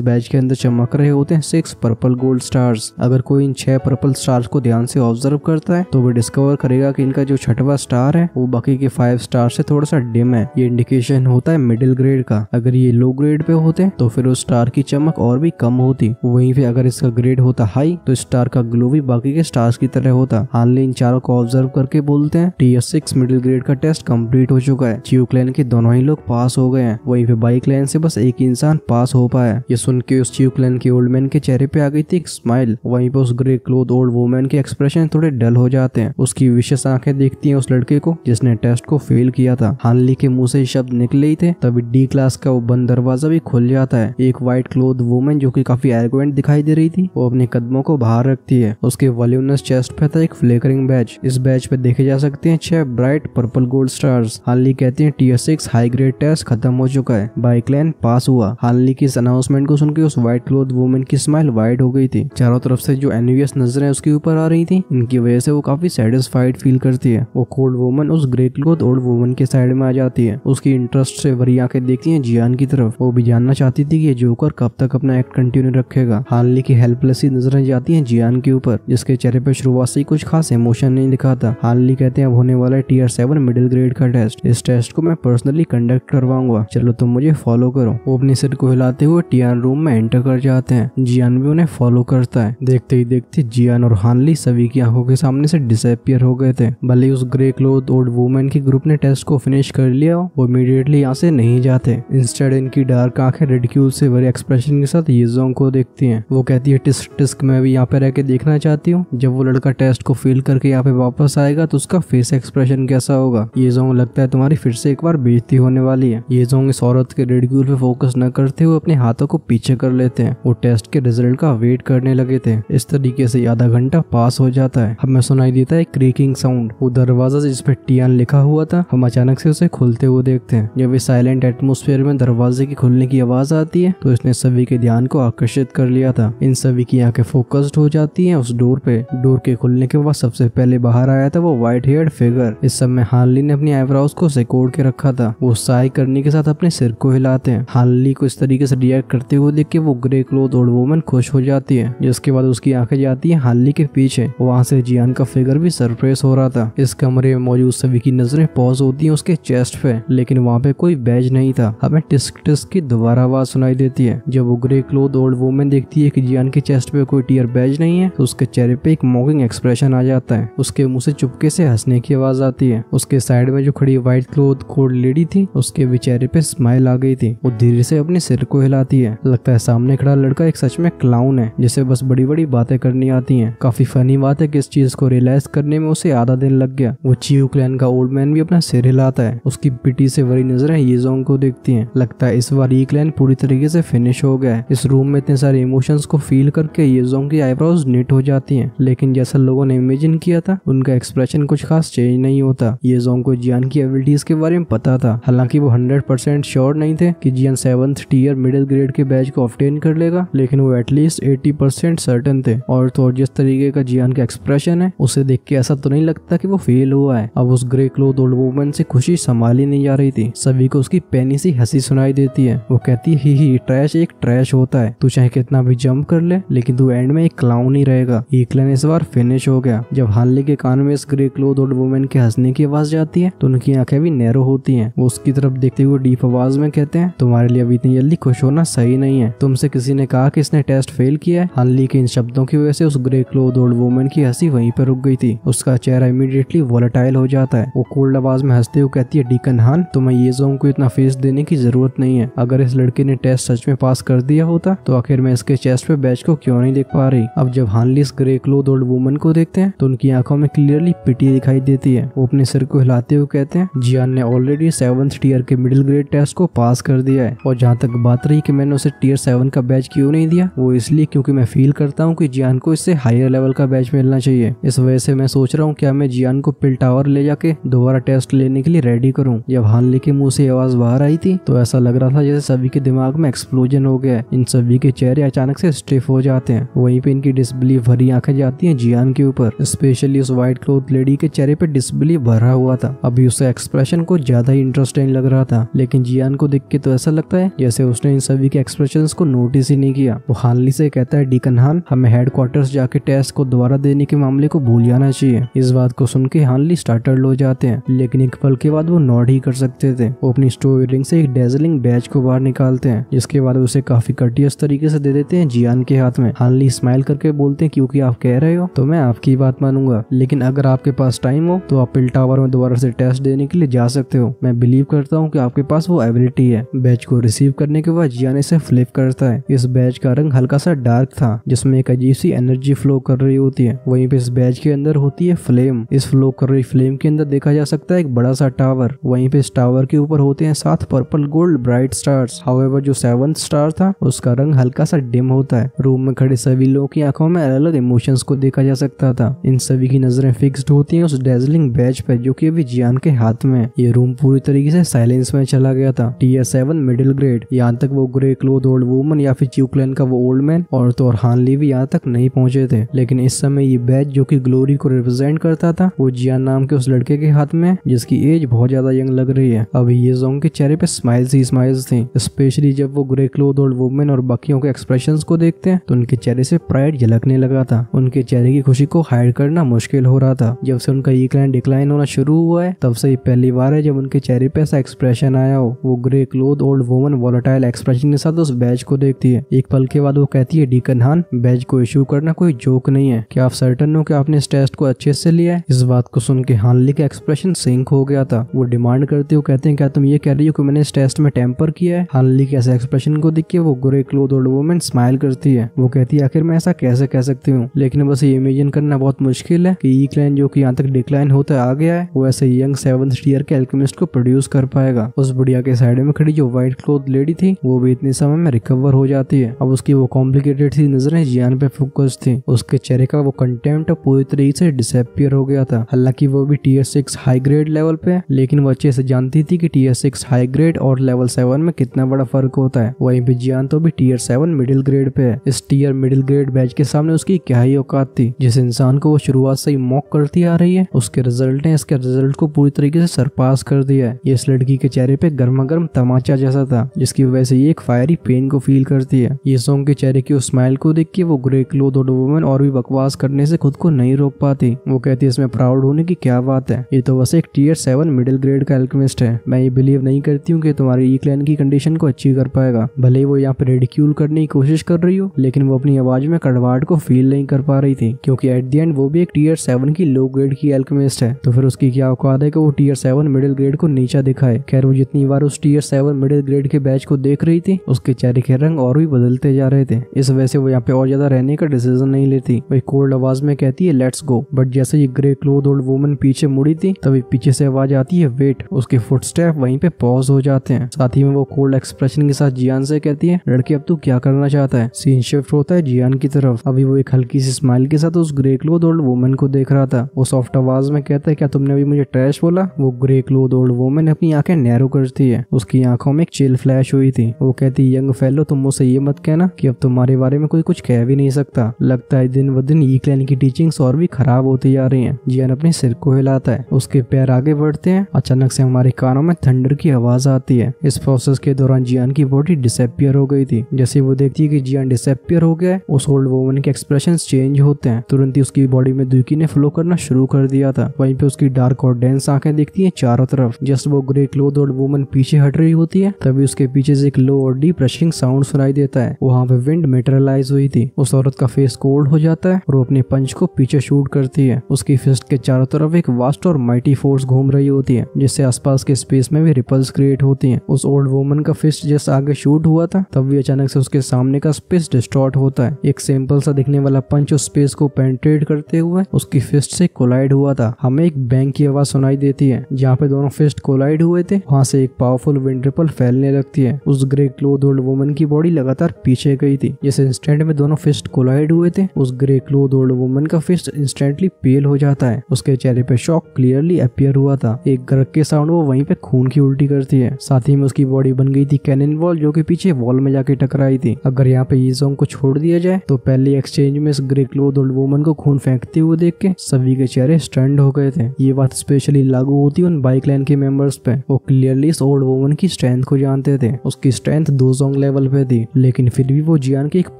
बैच के अंदर चमक रहे होते हैं 6 पर्पल गोल्ड स्टार्स। अगर कोई इन 6 पर्पल स्टार्स को ध्यान से ऑब्जर्व करता है तो वो डिस्कवर करेगा कि इनका जो छठवां स्टार है वो बाकी के 5 स्टार से थोड़ा सा डिम है। ये इंडिकेशन होता है मिडिल ग्रेड का। अगर ये लो ग्रेड पे होते तो फिर उस स्टार की चमक और भी कम होती। वहीं पे अगर इसका ग्रेड होता हाई तो स्टार का ग्लो भी बाकी के स्टार्स की तरह होता। हानली इन चारों को ऑब्जर्व करके बोलते हैं टीयर 6 मिडिल ग्रेड का टेस्ट कंप्लीट हो चुका है। चियो क्लैन के दोनों ही लोग पास हो गए हैं। वहीं पे बाई क्लैन से बस एक इंसान पास हो पाया। ये सुन के उस चियो क्लैन के ओल्ड मैन के चेहरे पे आ गई थी एक स्माइल। वहीं पे उस ग्रे क्लोथ ओल्ड वुमन के एक्सप्रेशन थोड़े डल हो जाते हैं। उसकी विशेष आंखें देखती हैं उस लड़के को जिसने टेस्ट को फेल किया था। हानली के मुंह से शब्द निकले ही थे तभी डी क्लास का वो बंद दरवाजा भी खुल जाता है। एक व्हाइट क्लोथ वुमन जो कि काफी एरोगेंट दिखाई दे रही थी वो अपने कदमों को बाहर रखती है। उसके वॉल्यूमनस चेस्ट पे था एक फ्लेकरिंग बैच। इस बैच पे देखे जा सकते हैं 6 ब्राइट पर्पल गोल्ड स्टार्स। हानली कहती है टीयर 6 हाई ग्रेड टेस्ट खत्म हो चुका है, बाई क्लैन पास हुआ। हानली की इस अनाउंसमेंट को सुनकर उस व्हाइट क्लोथ वुमन की स्माइल वाइड हो गई थी। चारों तरफ से जो एनवियस नजरें उसके ऊपर आ रही थी इनकी वजह से वो काफी सेटिस्फाइड फील करती है। वो कोल्ड वुमन उस ग्रे क्लोथ ओल्ड वुमन के साइड में आ जाती है। उसकी इंटरेस्ट से भरी आंखें देखती हैं जियान की तरफ। वो भी जानना चाहती थी कि ये जोकर कब तक अपना एक्ट कंटिन्यू रखेगा। हानली की हेल्पलेस सी नजरें जाती हैं जियान के ऊपर जिसके चेहरे पे शुरुआत से कुछ खास इमोशन नहीं दिखा था। हानली कहते हैं अब होने वाला है टीयर 7 मिडिल ग्रेड का टेस्ट। इस टेस्ट को मैं पर्सनली कंडक्ट करवाऊंगा, चलो तुम मुझे फॉलो करो। वो अपने सिर को हिलाते हुए टियान रूम में एंटर कर जाते हैं। जियान भी उन्हें फॉलो करता है। देखते ही देखते जियान और हानली सभी की आंखों के सामने से डिसअपियर हो गए थे। भले उस ग्रे क्लोथ ओल्ड वुमन की ग्रुप ने टेस्ट को फिनिश कर लिया हो, वो इमीडिएटली यहाँ से नहीं जाते। इंस्टेड इनकी डार्क आंखें रिडिक्यूल से भरे एक्सप्रेशन के साथ येजोंग को देखती हैं। वो कहती है टिस्क टिस्क मैं भी यहाँ पे रह के देखना चाहती हूँ। जब वो लड़का टेस्ट को फेल करके यहाँ पे वापस आएगा तो उसका फेस एक्सप्रेशन कैसा होगा। येजोंग लगता है तुम्हारी फिर से एक बार बेइज्जती होने वाली है। येजोंग इस औरत के रिडिक्यूल पे फोकस न करते हुए अपने हाथों को पीछे कर लेते हैं। वो टेस्ट के रिजल्ट का वेट करने लगे थे। इस तरीके से आधा घंटा पास हो जाता है। हमें सुनाई देता है क्रीकिंग साउंड। वो दरवाजा जिस पे टियान लिखा हुआ था हम अचानक से उसे खुलते हुए देखते हैं। जब इस साइलेंट एटमॉस्फेयर में दरवाजे की खुलने की आवाज आती है तो इसने सभी के ध्यान को आकर्षित कर लिया था। इन सभी की आंखें फोकस्ड हो जाती हैं उस डोर पे। डोर के खुलने के बाद सबसे पहले बाहर आया था वो व्हाइट हेयर्ड फिगर। इस समय हानली ने अपनी आईब्रोज को सिकोड़ के रखा था। वो साई करने के साथ अपने सिर को हिलाते हैं। हानली को इस तरीके से रिएक्ट करते हुए देख के वो ग्रे क्लोथ ओल्ड वुमन खुश हो जाती है। जिसके बाद उसकी आंखें जाती हैं हानली के पीछे। वहाँ से जियान का फिगर भी सरप्राइज हो रहा था। इस कमरे में मौजूद सभी की नजरें पॉज होती हैं उसके चेस्ट पे, लेकिन वहाँ पे कोई बैज नहीं था। हमें टिस्क टिस्क की दोबारा आवाज सुनाई देती है। जब वो ग्रे क्लोथ ओल्ड वुमन देखती है कि जियान के चेस्ट पे कोई टीयर बैज नहीं है तो उसके चेहरे पे एक मॉकिंग एक्सप्रेशन आ जाता है। उसके मुंह से चुपके से हंसने की आवाज आती है। उसके साइड में जो खड़ी व्हाइट क्लोथ कोड लेडी थी उसके भी चेहरे पे स्माइल आ गई थी। वो धीरे से अपने सिर को हिलाती है। लगता है सामने खड़ा लड़का एक सच में क्लाउन है जिसे बस बड़ी बड़ी बातें करनी आती हैं। काफी फनी बात है कि इस चीज को रियलाइज करने में उसे आधा दिन लग गया। वो चियो क्लैन का ओल्ड मैन भी अपना सिर हिलाता है। उसकी पिटी से भरी नजरें येजोंग को देखती हैं। लगता है इस बार ये क्लैन पूरी तरीके से फिनिश हो गया है। इस रूम में इतने सारे इमोशंस को फील करके येजोंग की आईब्रोज निट हो जाती हैं। लेकिन जैसा लोगों ने इमेजिन किया था उनका एक्सप्रेशन कुछ खास चेंज नहीं होता। येजोंग को जियान की एबिलिटीज के बारे में पता था। हालांकि वो 100% श्योर नहीं थे कि जियान 7th टीयर मिडिल ग्रेड के बैच को ऑब्टेन कर लेगा, लेकिन वो एटलीस्ट 80% सर्टन थे। और तो जिस तरीके का जियान का एक्सप्रेशन है उसे देख के ऐसा तो नहीं लगता कि वो फेल हुआ है। अब उस ग्रे क्लोथ ओल्ड वुमन से खुशी संभाली नहीं जा रही थी। सभी को उसकी पैनी सी हंसी सुनाई देती है। वो कहती है ही ट्रैश एक ट्रैश होता है, तू चाहे कितना भी जंप कर ले लेकिन तू एंड में एक क्लाउन ही रहेगा। ये क्लैन इस बार फिनिश हो गया। जब हानली के कान में इस ग्रे क्लोथ ओल्ड वुमन के हंसने की आवाज जाती है तो उनकी आंखें भी नैरो होती हैं। वो उसकी तरफ देखते हुए डीप आवाज में कहते हैं तुम्हारे लिए अभी इतनी जल्दी खुश होना सही नहीं है। तुमसे किसी ने कहा कि इसने टेस्ट फेल किया है। हानली के इन शब्दों की वजह से उस ग्रे क्लोथ ओल्ड वुमन की हंसी वहीं पर रुक गई थी। उसका चेहरा इमीडिएटली वॉलेटाइल हो जाता है। वो कोल्ड आवाज में हंसते हुए कहती है डीकन हान तुम्हें येजोंग को इतना फेस देने की जरूरत नहीं है। अगर इस लड़के ने टेस्ट सच में पास कर दिया होता तो आखिर में इसके चेस्ट पे बैच को क्यों नहीं देख पा रही। अब जब हानली इस ग्रे क्लोथ ओल्ड वुमन को देखते हैं तो उनकी आंखों में क्लियरली पिटी दिखाई देती है। वो अपने सिर को हिलाते हुए कहते हैं जियान ने ऑलरेडी 7th टीयर के मिडिल ग्रेड टेस्ट को पास कर दिया है। और जहाँ तक बात रही कि मैंने उसे टीयर 7 का बैच क्यों नहीं दिया, वो इसलिए क्योंकि मैं फील करता हूँ कि जियान को इससे हायर लेवल का बैच मिलना चाहिए। इस वजह से मैं सोच रहा हूँ क्या मैं जियान को पिल टावर ले जाके दोबारा टेस्ट लेने के लिए रेडी करूँ। जब हानली के मुंह से आवाज बाहर आई थी तो ऐसा लग रहा था जैसे सभी के दिमाग में एक्सप्लोजन हो गया। इन सभी के चेहरे अचानक से स्टिफ हो जाते हैं। वहीं पे इनकी डिसबिलीफ भरी आंखें जाती हैं जियान के ऊपर। स्पेशली उस व्हाइट क्लोथ लेडी के चेहरे पे डिसबिलीफ भरा हुआ था। अभी उसके एक्सप्रेशन को ज्यादा ही इंटरेस्ट इंटरेस्टिंग लग रहा था, लेकिन जियान को देख के तो ऐसा लगता है जैसे उसने इन सभी के एक्सप्रेशंस को नोटिस ही नहीं किया। वो हानली से कहता है, डीकन हान, हमें हेडक्वार्टर्स जाके टेस्ट को दोबारा देने के मामले को भूल जाना चाहिए। इस बात को सुन के हानली स्टार्टल्ड हो जाते हैं, लेकिन एक पल के बाद वो नॉड ही कर सकते थे। वो अपनी स्टोर रिंग से एक डेजलिंग बैज को बाहर निकालते हैं, जिसके बाद उसे काफी कटियस तरीके से दे देते हैं जियान के हाथ में। हानली स्माइल करके बोलते हैं, क्योंकि आप कह रहे हो तो मैं आपकी बात मानूंगा, लेकिन अगर आपके पास टाइम हो तो आप पिल टावर में दोबारा से टेस्ट देने के लिए जा सकते हो। मैं बिलीव करता हूँ कि आपके पास वो एबिलिटी है। बैज को रिसीव करने के बाद जियान इसे फ्लिप करता है। इस बैज का रंग हल्का सा डार्क था, जिसमें एक अजीब सी एनर्जी फ्लो कर रही होती है। वहीं पे इस बैज के अंदर होती है फ्लेम। इस फ्लो कर रही फ्लेम के अंदर देखा जा सकता है एक बड़ा सा टावर। वहीं पे इस टावर के ऊपर होते हैं 7 purple gold bright stars. However जो 7th स्टार था उसका रंग हल्का सा डिम होता है। रूम में खड़े सभी लोगों की आंखों में अलग अलग इमोशंस को देखा जा सकता था। इन सभी की नजरें फिक्स्ड होती हैं उस डेजलिंग बैज पे, जो कि अभी जियान के हाथ में है। ये रूम पूरी तरीके से साइलेंस में चला गया था। टियर 7 मिडिल ग्रेड, यहाँ तक वो ग्रे क्लोथ ओल्ड वुमन या फिर च्यूक्लैन का वो ओल्ड मैन और तो और हानली भी यहाँ तक नहीं पहुंचे थे। लेकिन इस समय ये बैज जो कि ग्लोरी को रिप्रेजेंट करता था वो जियान नाम के उस लड़के के हाथ में, जिसकी एज बहुत ज्यादा यंग लग रही है। अभी ये जोंग के चेहरे पे स्माइल्स ही स्माइल्स थी, स्पेशली जब वो ग्रे क्लोथ ओल्ड वुमन और बाकियों के एक्सप्रेशंस को देखते हैं तो उनके चेहरे से प्राइड झलकने लगा था। उनके चेहरे की खुशी को हाइड करना मुश्किल हो रहा था। जब से उनका ईक्लाइन डिक्लाइन होना शुरू हुआ है तब से पहली बार है जब उनके चेहरे पे ऐसा एक्सप्रेशन आया हो। वो grey cloth old woman volatile expression के साथ उस बैज को देखती है। एक पल के बाद वो कहती है, डीकन हान, बैज को इशू करना कोई जोक नहीं है। क्या आप सर्टन हो कि आपने इस टेस्ट को अच्छे से लिया है? इस बात को सुन के हानली का एक्सप्रेशन सिंक हो गया था। वो डिमांड करते हो कहते हैं, क्या तुम ये कह रही हो कि मैंने इस टेस्ट में टेम्पर किया है? हानली के ऐसे एक्सप्रेशन को देख के वो grey cloth old woman smile करती है। वो कहती है, आखिर मैं ऐसा कैसे कह सकती हूँ, लेकिन बस ये इमेजिन करना बहुत मुश्किल है कि ईक्लाइन जो कि यहाँ तक डिक्लाइन होता आ गया है वो ऐसे यंग 7th टियर के एल्केमिस्ट को प्रोड्यूस कर पाएगा। उस बुढ़िया के साइड में खड़ी जो व्हाइट क्लोथ लेडी थी वो भी इतने समय में रिकवर हो जाती है। अब उसकी वो कॉम्प्लिकेटेड सी नजरें जियान पे फोकस थी। उसके चेहरे का वो कंटेंट पूरी तरीके से डिसअपियर हो गया था। हालांकि वो भी टियर 6 हाई ग्रेड लेवल पे, लेकिन वो अच्छे से जानती थी कि टियर 6 हाई ग्रेड और लेवल 7 में कितना बड़ा फर्क होता है। वहीं पे जियान तो भी टियर 7 मिडिल ग्रेड पे है। इस टियर मिडिल ग्रेड बैच के सामने उसकी क्या ही औकात थी। जिस इंसान को वो शुरुआत से ही मॉक करती आ रही है उसके रिजल्ट ने इसके रिजल्ट को पूरी तरीके से सरपास कर दिया है। ये इस लड़की के चेहरे पे गर्मा गर्म तमाचा जैसा था, जिसकी वजह से ये एक फायरी पेन को फील करती है। ये सॉन्ग के चेहरे की उस स्माइल को देख के वो ग्रे क्लोथ ओल्ड वुमन और भी बकवास करने से खुद को नहीं रोक पाती। वो कहती है, इसमें प्राउड होने की क्या बात है, ये तो बस एक टियर 7 मिडिल ग्रेड का एल्केमिस्ट है। मैं ये बिलीव नहीं करती हूँ कि तुम्हारी ईक्लाइन की कंडीशन को अचीव कर पाएगा। भले ही वो यहाँ पे रेडिक्यूल करने की कोशिश कर रही हो, लेकिन वो अपनी आवाज में कड़वाहट को फील नहीं कर पा रही थी, क्योंकि एट द एंड वो भी एक टियर 7 की लो ग्रेड की एल्केमिस्ट है। तो फिर उसकी क्या औकात है कि वो टियर 7 मिडिल ग्रेड को नीचा दिखाए। खैर वो जितनी बार उस टियर 7 मिडिल ग्रेड के बैच को देख रही थी उसके चेहरे के रंग और भी बदलते जा रहे थे। इस वजह से वो यहाँ पे और ज्यादा रहने का डिसीजन नहीं लेती। वही कोल्ड आवाज में कहती है, लेट्स गो। बट जैसे ये ग्रे क्लोथ ओल्ड वुमन पीछे मुड़ी थी तभी पीछे से आवाज आती है, वेट। उसके फुटस्टेप वहीं पे पॉज हो जाते हैं। साथ ही में वो कोल्ड एक्सप्रेशन के साथ जियान से कहती है, लड़के अब तू क्या करना चाहता है? सीन शिफ्ट होता है जियान की तरफ। अभी वो एक हल्की सी स्माइल के साथ उस ग्रे क्लोथ ओल्ड वुमन को देख रहा था। वो सॉफ्ट आवाज में कहता है, क्या तुमने अभी मुझे ट्रैश बोला? वो ग्रे क्लोथ ओल्ड वुमन अपनी आंखें नैरो करती है। उसकी आंखों में एक चिल फ्लैश हुई थी। वो कहती, यंग फेलो, तुम मुझसे ये मत कहना कि अब तुम्हारे बारे में कोई कुछ कह भी नहीं सकता। लगता है दिन ब दिन ईक्लाइन की टीचिंग्स और भी खराब होती जा रही हैं। जियान अपने सिर को हिलाता है। उसके पैर आगे बढ़ते हैं। अचानक से हमारे कानों में थंडर की आवाज आती है। इस प्रोसेस के दौरान जियान की बॉडी डिसअपियर हो गई थी। जैसे वो देखती है कि जियान डिसअपियर हो गया है, उस ओल्ड वुमन के एक्सप्रेशंस चेंज होते हैं। तुरंत ही उसकी बॉडी में दुखी ने फ्लो करना शुरू कर दिया था। वहीं पे उसकी डार्क और डेंस आंखें दिखती हैं चारों तरफ। जस्ट वो ग्रे क्लोथ ओल्ड वुमन पीछे हट रही होती है तभी उसके पीछे से एक लो और डीप रशिंग साउंड सुनाई देता है। वहाँ पे विंड मेटेरियलाइज हुई थी। उस औरत का फेस कोल्ड हो जाता है और वो अपने पंच को पीछे शूट करती है। उसकी फिस्ट के चारों तरफ एक वास्ट और माइटी फोर्स घूम रही होती है, जिससे आसपास के स्पेस में भी रिपल्स क्रिएट होती हैं। उस ओल्ड वुमन का फिस्ट जैसे आगे शूट हुआ था तब भी अचानक से उसके सामने का स्पेस डिस्टॉर्ट होता है। एक सिंपल सा दिखने वाला पंच उस स्पेस को पेनिट्रेट करते हुए उसकी फिस्ट से कोलाइड हुआ था। हमें एक बैंग की आवाज सुनाई देती है। जहाँ पे दोनों फिस्ट कोलाइड हुए थे वहाँ से एक पावरफुल विंड रिपल फैलने लगती है। उस ग्रे क्लोथ ओल्ड वुमन की बॉडी लगातार पीछे गई थी। जिस इंस्टेंट में दोनों फिस्ट कोलाइड हुए थे उस ग्रे क्लोथ ओल्ड वुमन का फिस्ट इंस्टेंटली पेल हो जाता है। उसके चेहरे पे शॉक क्लियरली अपीयर हुआ था। एक गरक के साउंड वो वहीं पे खून की उल्टी करती है। साथ ही में उसकी बॉडी बन गई थी कैनन वॉल, जो कि पीछे वॉल में जाके टकराई थी। अगर यहाँ पे ये जोंग को छोड़ दिया जाए तो पहले एक्सचेंज में इस ग्रे क्लोथ ओल्ड वुमन को खून फेंकते हुए देख के सभी के चेहरे स्टन्ड हो गए थे। ये बात स्पेशली लागू होती उन बाइक लाइन के मेंबर्स पे। वो क्लियरली इस ओल्ड वुमन की स्ट्रेंथ को जानते थे। उसकी स्ट्रेंथ दोजोंग लेवल पे थी, लेकिन फिर भी वो जियान के एक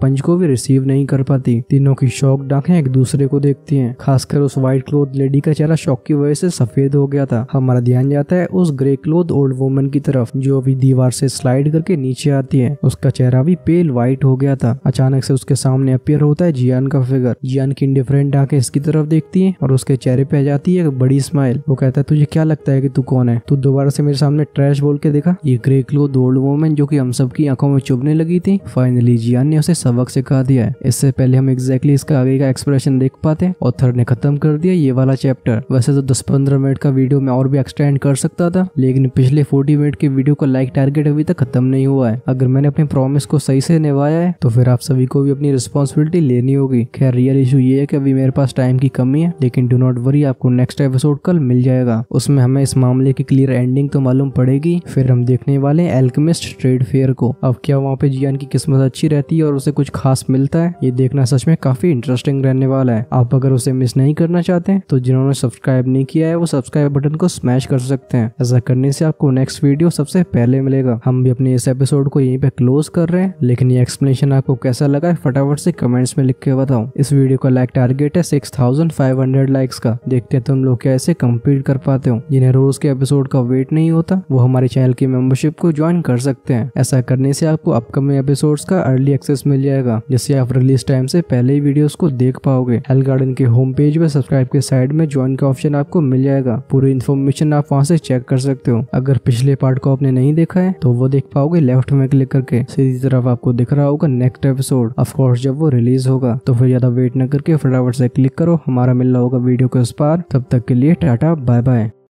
पंच को भी रिसीव नहीं कर पाती। तीनों की शॉक्ड आंखें एक दूसरे को देखती हैं। खासकर उस व्हाइट क्लोथ लेडी का चेहरा शॉक की वजह से सफेद हो गया था। हमारा ध्यान जाता है उस ग्रे क्लोथ ओल्ड वुमन की तरफ जो अभी दीवार से स्लाइड करके नीचे आती है। उसका चेहरा भी पेल व्हाइट हो गया था। अचानक से उसके सामने अपीयर होता है जियान का फिगर। जियान की इंडिफरेंट आंखें इसकी तरफ देखती हैं और उसके चेहरे पे आ जाती है एक बड़ी स्माइल। वो कहता है तुझे क्या लगता है कि तू कौन है? तू दोबारा से मेरे सामने ट्रैश बोल के देखा। ये ग्रे क्लोथ ओल्ड वुमन जो कि हम सबकी आंखों में चुभने लगी थी, फाइनली जियान ने उसे सबक सिखा दिया है। इससे पहले हम एग्जैक्टली इसका आगे का एक्सप्रेशन देख पाते। ऑथर ने खत्म कर दिया ये वाला चैप्टर। वैसे तो 10-15 मिनट का वीडियो में और भी एक्सटेंड कर सकता था, लेकिन पिछले 40 मिनट के वीडियो का लाइक टारगेट अभी तक खत्म नहीं हुआ है। अगर मैंने अपने प्रॉमिस को सही से निभाया है तो फिर आप सभी को भी अपनी रिस्पॉन्सिबिलिटी लेनी होगी। खैर रियल इशू ये है कि अभी मेरे पास टाइम की कमी है, लेकिन डू नॉट वरी, आपको नेक्स्ट एपिसोड कल मिल जाएगा। उसमें हमें इस मामले की क्लियर एंडिंग तो मालूम पड़ेगी। फिर हम देखने वाले हैं एल्केमिस्ट ट्रेड फेयर को। अब क्या वहाँ पे जियान की किस्मत अच्छी रहती है और उसे कुछ खास मिलता है? ये देखना सच में काफी इंटरेस्टिंग रहने वाला है। आप अगर उसे मिस नहीं करना चाहते हैं तो जिन्होंने सब्सक्राइब नहीं किया है वो सब्सक्राइब बटन को स्मैश कर सकते हैं। ऐसा करने से आपको नेक्स्ट वीडियो सबसे पहले मिलेगा। हम भी अपने इस एपिसोड को यहीं पे क्लोज कर रहे हैं, लेकिन ये एक्सप्लेनेशन आपको कैसा लगा है फटाफट से कमेंट्स में लिख के बताओ। इस वीडियो का लाइक टारगेट है 6500 लाइक्स का। देखते हैं तुम लोग कैसे कंप्लीट कर पाते हो। जिन्हें रोज के एपिसोड का वेट नहीं होता वो हमारे चैनल की मेंबरशिप को ज्वाइन कर सकते हैं। ऐसा करने से आपको अपकमिंग एपिसोड्स का अर्ली एक्सेस मिल जाएगा, जिससे आप रिलीज टाइम से पहले ही वीडियोस को देख पाओगे। हेल गार्डन के होम पेज पे सब्सक्राइब के साइड में ज्वाइन का ऑप्शन आपको मिल जाएगा। पूरी इन्फॉर्मेशन आप वहाँ से चेक कर सकते हो। अगर पिछले पार्ट को आपने नहीं देखा है तो वो देख पाओगे लेफ्ट में क्लिक करके। सीधी तरफ आपको दिख रहा होगा नेक्स्ट एपिसोड, ऑफ कोर्स जब वो रिलीज होगा। तो फिर ज्यादा वेट न करके फटाफट से क्लिक करो। हमारा मिलना होगा वीडियो के उस पार। तब तक के लिए टाटा बाय बाय।